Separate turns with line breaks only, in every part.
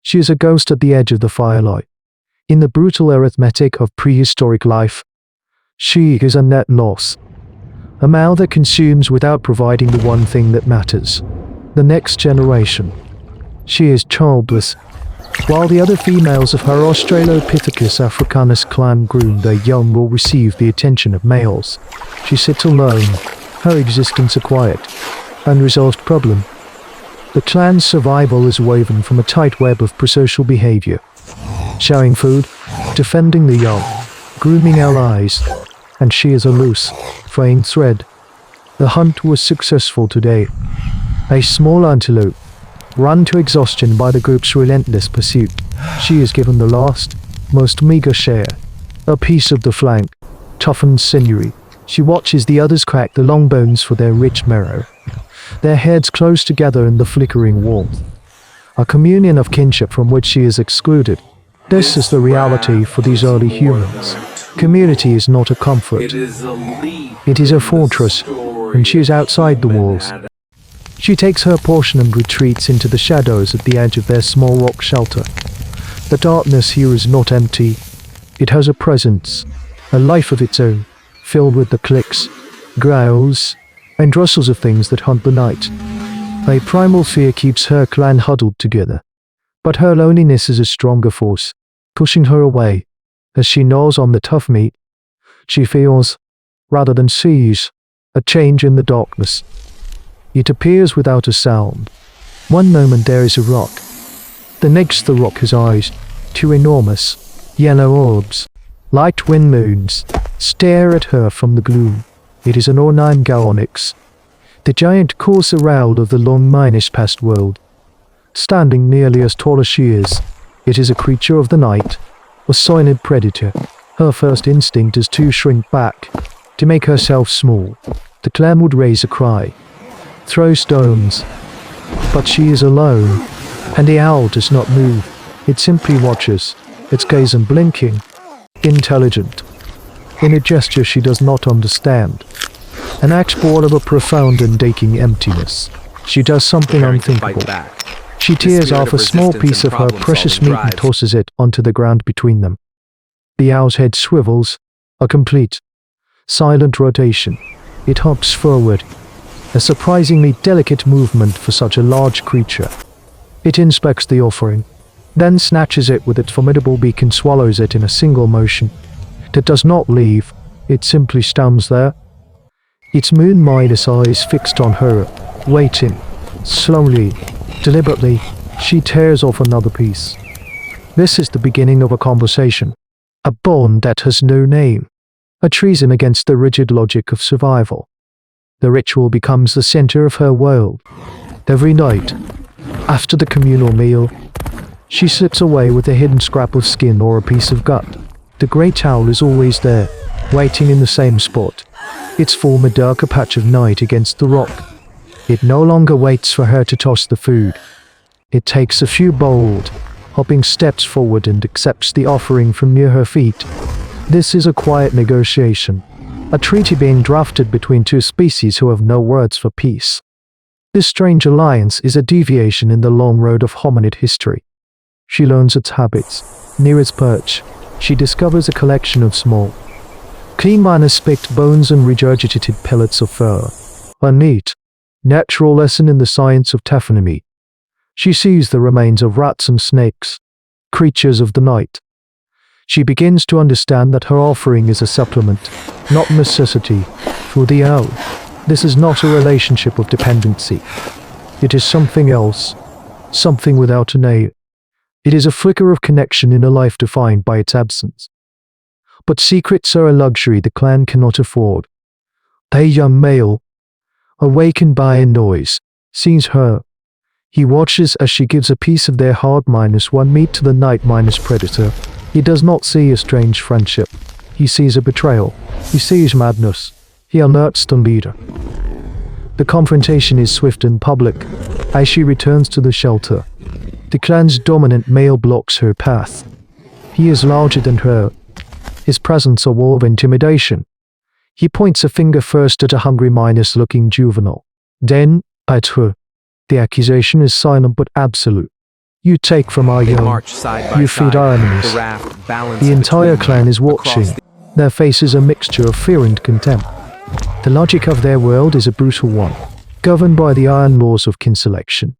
She is a ghost at the edge of the firelight. In the brutal arithmetic of prehistoric life, she is a net loss. A male that consumes without providing the one thing that matters, the next generation. She is childless. While the other females of her Australopithecus africanus clan groom their young will receive the attention of males, she sits alone, her existence a quiet, unresolved problem. The clan's survival is woven from a tight web of prosocial behavior. Sharing food, defending the young, grooming allies, and she is a loose, fraying thread. The hunt was successful today. A small antelope, run to exhaustion by the group's relentless pursuit. She is given the last, most meager share, a piece of the flank, toughened sinewy. She watches the others crack the long bones for their rich marrow, their heads close together in the flickering warmth. A communion of kinship from which she is excluded. This is the reality for these early humans. Community is not a comfort. It is a fortress, and she is outside the walls. She takes her portion and retreats into the shadows at the edge of their small rock shelter. The darkness here is not empty. It has a presence, a life of its own, filled with the clicks, growls, and rustles of things that haunt the night. A primal fear keeps her clan huddled together, but her loneliness is a stronger force, pushing her away. As she gnaws on the tough meat, she feels, rather than sees, a change in the darkness. It appears without a sound. One moment there is a rock. The next the rock has eyes, two enormous, yellow orbs, like twin moons, stare at her from the gloom. It is an Ornimegalonyx, the giant courser owl of the long-minus past world. Standing nearly as tall as she is, it is a creature of the night, a silent predator. Her first instinct is to shrink back, to make herself small. The clan would raise a cry, throw stones, but she is alone, and the owl does not move. It simply watches, its gaze unblinking, intelligent, in a gesture she does not understand, an act born of a profound and aching emptiness. She does something unthinkable. She tears off a small piece of her precious meat and tosses it onto the ground between them. The owl's head swivels, a complete, silent rotation. It hops forward, a surprisingly delicate movement for such a large creature. It inspects the offering, then snatches it with its formidable beak and swallows it in a single motion. It does not leave, it simply stands there, its moon-minus eyes fixed on her, waiting. Slowly, deliberately, she tears off another piece. This is the beginning of a conversation, a bond that has no name, a treason against the rigid logic of survival. The ritual becomes the center of her world. Every night, after the communal meal, she slips away with a hidden scrap of skin or a piece of gut. The great owl is always there, waiting in the same spot, its form a darker patch of night against the rock. It no longer waits for her to toss the food. It takes a few bold, hopping steps forward and accepts the offering from near her feet. This is a quiet negotiation, a treaty being drafted between two species who have no words for peace. This strange alliance is a deviation in the long road of hominid history. She learns its habits. Near its perch, she discovers a collection of small, clean-spicked bones and regurgitated pellets of fur. A neat, natural lesson in the science of taphonomy. She sees the remains of rats and snakes, creatures of the night. She begins to understand that her offering is a supplement, not necessity, for the owl. This is not a relationship of dependency. It is something else, something without a name. It is a flicker of connection in a life defined by its absence. But secrets are a luxury the clan cannot afford. A young male, awakened by a noise, sees her. He watches as she gives a piece of their hard-1 meat to the night- predator. He does not see a strange friendship. He sees a betrayal. He sees madness. He alerts the leader. The confrontation is swift and public. As she returns to the shelter, the clan's dominant male blocks her path. He is larger than her, his presence a wall of intimidation. He points a finger first at a hungry looking juvenile, then at her. The accusation is silent but absolute. You take from our
They
young.
march side by
You feed
side,
our enemies.
the raft balanced
The entire
between
clan is
them
watching.
across
Their faces a mixture of fear and contempt. The logic of their world is a brutal one, governed by the iron laws of kin selection.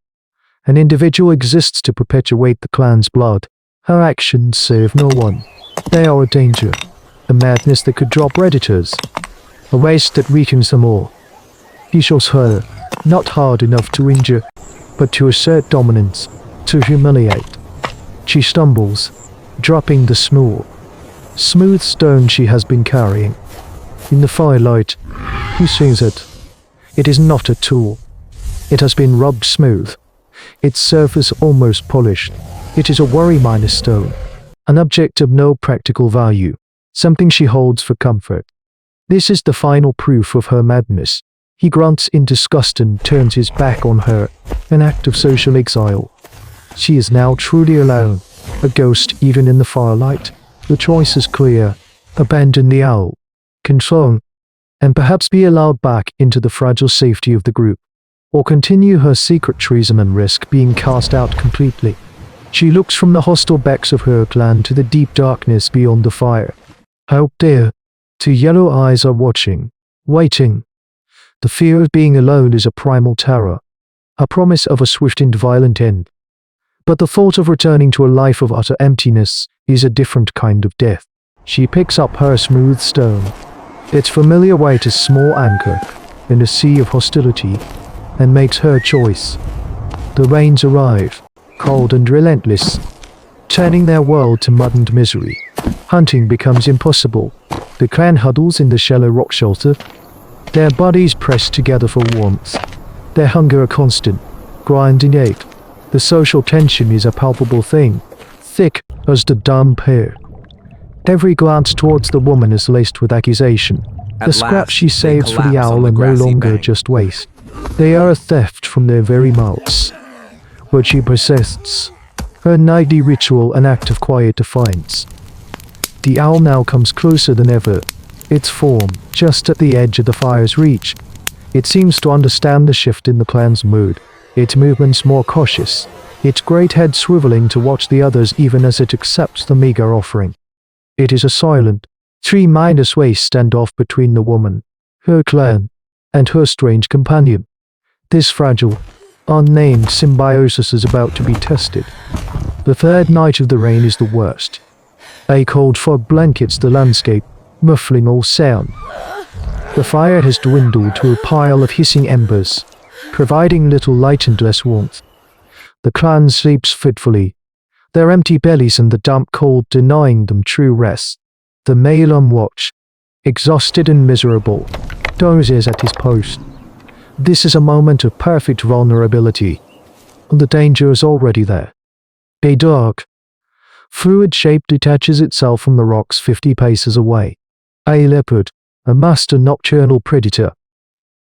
An individual exists to perpetuate the clan's blood. Her actions serve no one. They are a danger, a madness that could drop predators, a waste that weakens them all. He shows her, not hard enough to injure, but to assert dominance, to humiliate. She stumbles, dropping the smooth stone she has been carrying. In the firelight, he sees it. It is not a tool. It has been rubbed smooth, its surface almost polished. It is a worry-minor stone, an object of no practical value, something she holds for comfort. This is the final proof of her madness. He grunts in disgust and turns his back on her, an act of social exile. She is now truly alone, a ghost even in the firelight. The choice is clear: abandon the owl, control, and perhaps be allowed back into the fragile safety of the group, or continue her secret treason and risk being cast out completely. She looks from the hostile backs of her clan to the deep darkness beyond the fire. Out there, two yellow eyes are watching, waiting. The fear of being alone is a primal terror, a promise of a swift and violent end. But the thought of returning to a life of utter emptiness is a different kind of death. She picks up her smooth stone. Its familiar weight is small anchor in a sea of hostility, and makes her choice. The rains arrive, cold and relentless, turning their world to mud and misery. Hunting becomes impossible. The clan huddles in the shallow rock shelter, their bodies pressed together for warmth, their hunger a constant, grinding ache. The social tension is a palpable thing, thick as the dumb air. Every glance towards the woman is laced with accusation. The scraps she saves for the owl are no longer just waste. They are a theft from their very mouths. But she persists, her nightly ritual an act of quiet defiance. The owl now comes closer than ever, its form just at the edge of the fire's reach. It seems to understand the shift in the clan's mood, its movements more cautious, its great head swiveling to watch the others even as it accepts the meager offering. It is a silent, 3- way standoff between the woman, her clan, and her strange companion. This fragile, unnamed symbiosis is about to be tested. The third night of the rain is the worst. A cold fog blankets the landscape, muffling all sound. The fire has dwindled to a pile of hissing embers, providing little light and less warmth. The clan sleeps fitfully, their empty bellies and the damp cold denying them true rest. The male on watch, exhausted and miserable, dozes at his post. This is a moment of perfect vulnerability. The danger is already there. A dark, fluid shape detaches itself from the rocks 50 paces away. A leopard, a master nocturnal predator,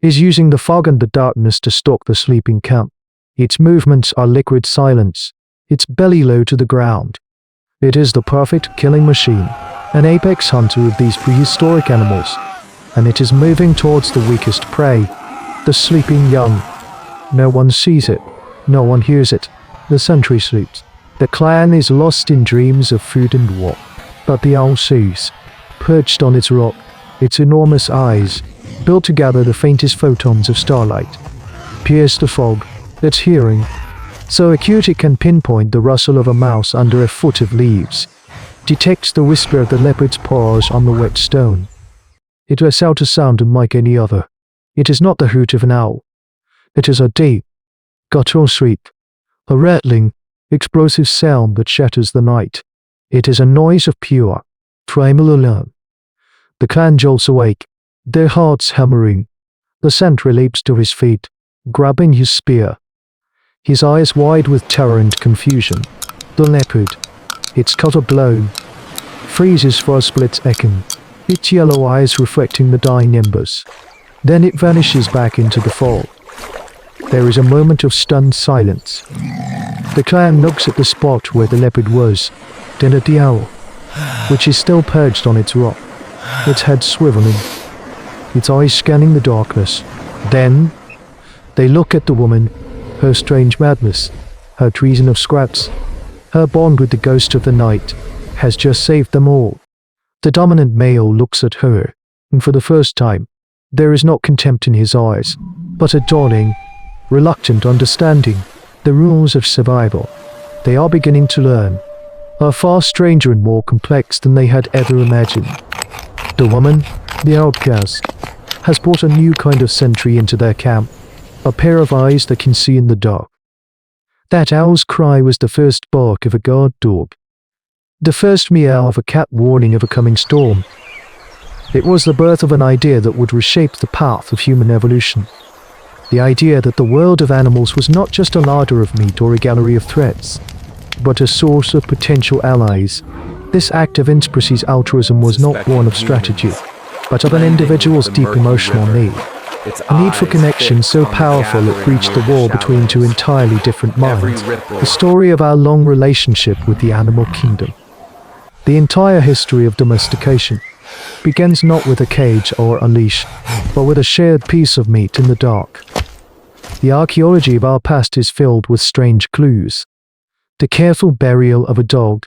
is using the fog and the darkness to stalk the sleeping camp. Its movements are liquid silence, its belly low to the ground. It is the perfect killing machine, an apex hunter of these prehistoric animals, and it is moving towards the weakest prey, the sleeping young. No one sees it, no one hears it. The sentry sleeps. The clan is lost in dreams of food and war. But the owl sees, perched on its rock, its enormous eyes, built to gather the faintest photons of starlight, pierce the fog, its hearing, so acute it can pinpoint the rustle of a mouse under a foot of leaves, detects the whisper of the leopard's paws on the wet stone. It lets out a sound unlike any other. It is not the hoot of an owl. It is a deep, guttural shriek, a rattling, explosive sound that shatters the night. It is a noise of pure, primal alarm. The clan jolts awake, their hearts hammering. The sentry leaps to his feet, grabbing his spear, his eyes wide with terror and confusion. The leopard, its cutter blown, freezes for a split second, its yellow eyes reflecting the dying embers. Then it vanishes back into the fog. There is a moment of stunned silence. The clan looks at the spot where the leopard was, then at the owl, which is still perched on its rock, its head swiveling, its eyes scanning the darkness. Then, they look at the woman, her strange madness, her treason of scraps, her bond with the ghost of the night, has just saved them all. The dominant male looks at her, and for the first time, there is not contempt in his eyes, but a dawning, reluctant understanding. The rules of survival, they are beginning to learn, are far stranger and more complex than they had ever imagined. The woman, the outcast, has brought a new kind of sentry into their camp, a pair of eyes that can see in the dark. That owl's cry was the first bark of a guard dog, the first meow of a cat warning of a coming storm. It was the birth of an idea that would reshape the path of human evolution. The idea that the world of animals was not just a larder of meat or a gallery of threats, but a source of potential allies. This act of interspecies altruism was not one of strategy, but of an individual's deep emotional need. A need for connection so powerful it breached the wall between two entirely different minds. The story of our long relationship with the animal kingdom. The entire history of domestication begins not with a cage or a leash, but with a shared piece of meat in the dark. The archaeology of our past is filled with strange clues. The careful burial of a dog,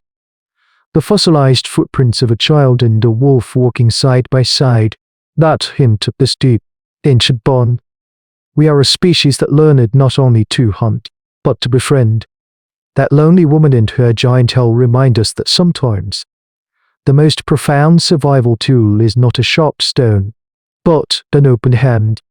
the fossilized footprints of a child and a wolf walking side by side, that hint of this deep, ancient bond. We are a species that learned not only to hunt, but to befriend. That lonely woman and her giant hell remind us that sometimes the most profound survival tool is not a sharp stone, but an open hand.